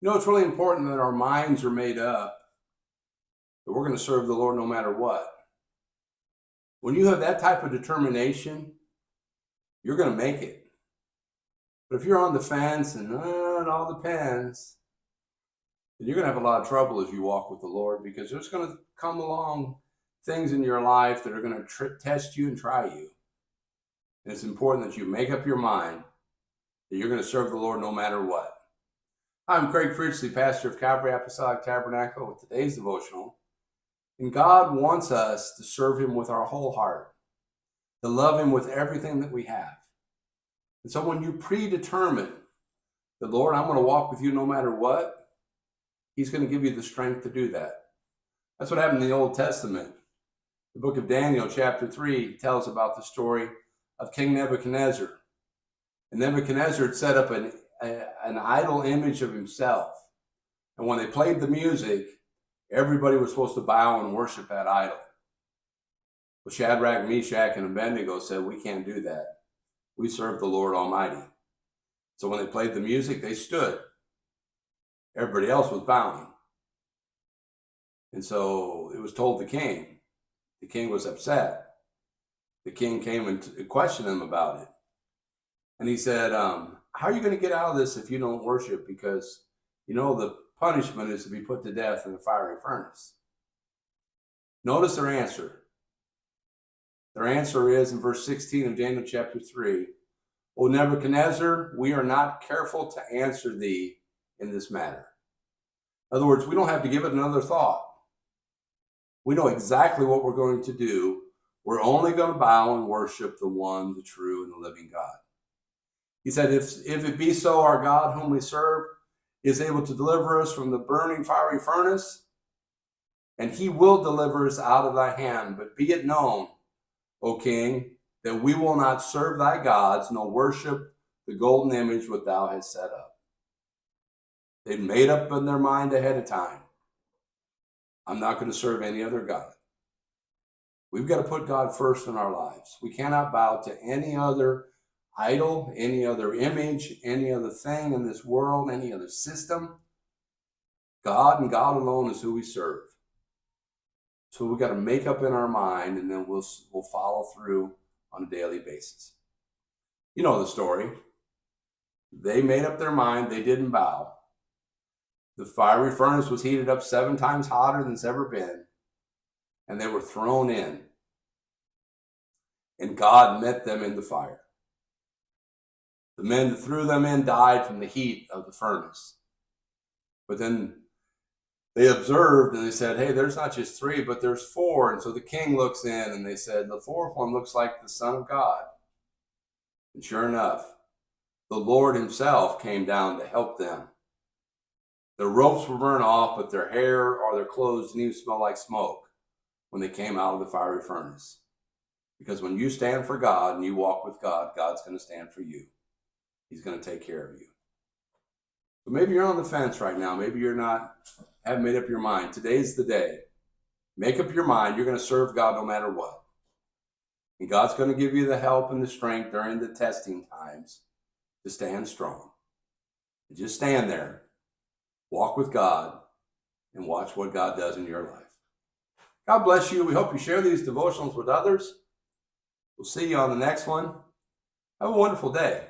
You know, it's really important that our minds are made up, that we're going to serve the Lord no matter what. When you have that type of determination, you're going to make it. But if you're on the fence and it all depends, then you're going to have a lot of trouble as you walk with the Lord, because there's going to come along things in your life that are going to test you and try you. And it's important that you make up your mind that you're going to serve the Lord no matter what. I'm Craig Fritchley, pastor of Calvary Apostolic Tabernacle, with today's devotional. And God wants us to serve him with our whole heart, to love him with everything that we have. And so when you predetermine that, Lord, I'm going to walk with you no matter what, he's going to give you the strength to do that. That's what happened in the Old Testament. The book of Daniel, chapter 3, tells about the story of King Nebuchadnezzar. And Nebuchadnezzar had set up an idol image of himself. And when they played the music, everybody was supposed to bow and worship that idol. Well, Shadrach, Meshach, and Abednego said, we can't do that. We serve the Lord Almighty. So when they played the music, they stood. Everybody else was bowing. And so it was told the king. The king was upset. The king came and questioned him about it. And he said, how are you going to get out of this if you don't worship? Because, you know, the punishment is to be put to death in the fiery furnace. Notice their answer. Their answer is in verse 16 of Daniel chapter 3. O Nebuchadnezzar, we are not careful to answer thee in this matter. In other words, we don't have to give it another thought. We know exactly what we're going to do. We're only going to bow and worship the one, the true, and the living God. He said, if it be so, our God whom we serve is able to deliver us from the burning fiery furnace, and he will deliver us out of thy hand. But be it known, O king, that we will not serve thy gods, nor worship the golden image which thou hast set up. They'd made up in their mind ahead of time, I'm not going to serve any other God. We've got to put God first in our lives. We cannot bow to any other idol, any other image, any other thing in this world, any other system. God and God alone is who we serve. So we've got to make up in our mind, and then we'll follow through on a daily basis. You know the story. They made up their mind. They didn't bow. The fiery furnace was heated up 7 times hotter than it's ever been, and they were thrown in. And God met them in the fire. The men that threw them in died from the heat of the furnace. But then they observed and they said, hey, there's not just 3, but there's 4. And so the king looks in and they said, the 4th one looks like the Son of God. And sure enough, the Lord himself came down to help them. Their ropes were burned off, but their hair or their clothes didn't even smell like smoke when they came out of the fiery furnace. Because when you stand for God and you walk with God, God's going to stand for you. He's going to take care of you. But maybe you're on the fence right now. Maybe you're not, haven't made up your mind. Today's the day. Make up your mind. You're going to serve God no matter what. And God's going to give you the help and the strength during the testing times to stand strong. And just stand there. Walk with God and watch what God does in your life. God bless you. We hope you share these devotionals with others. We'll see you on the next one. Have a wonderful day.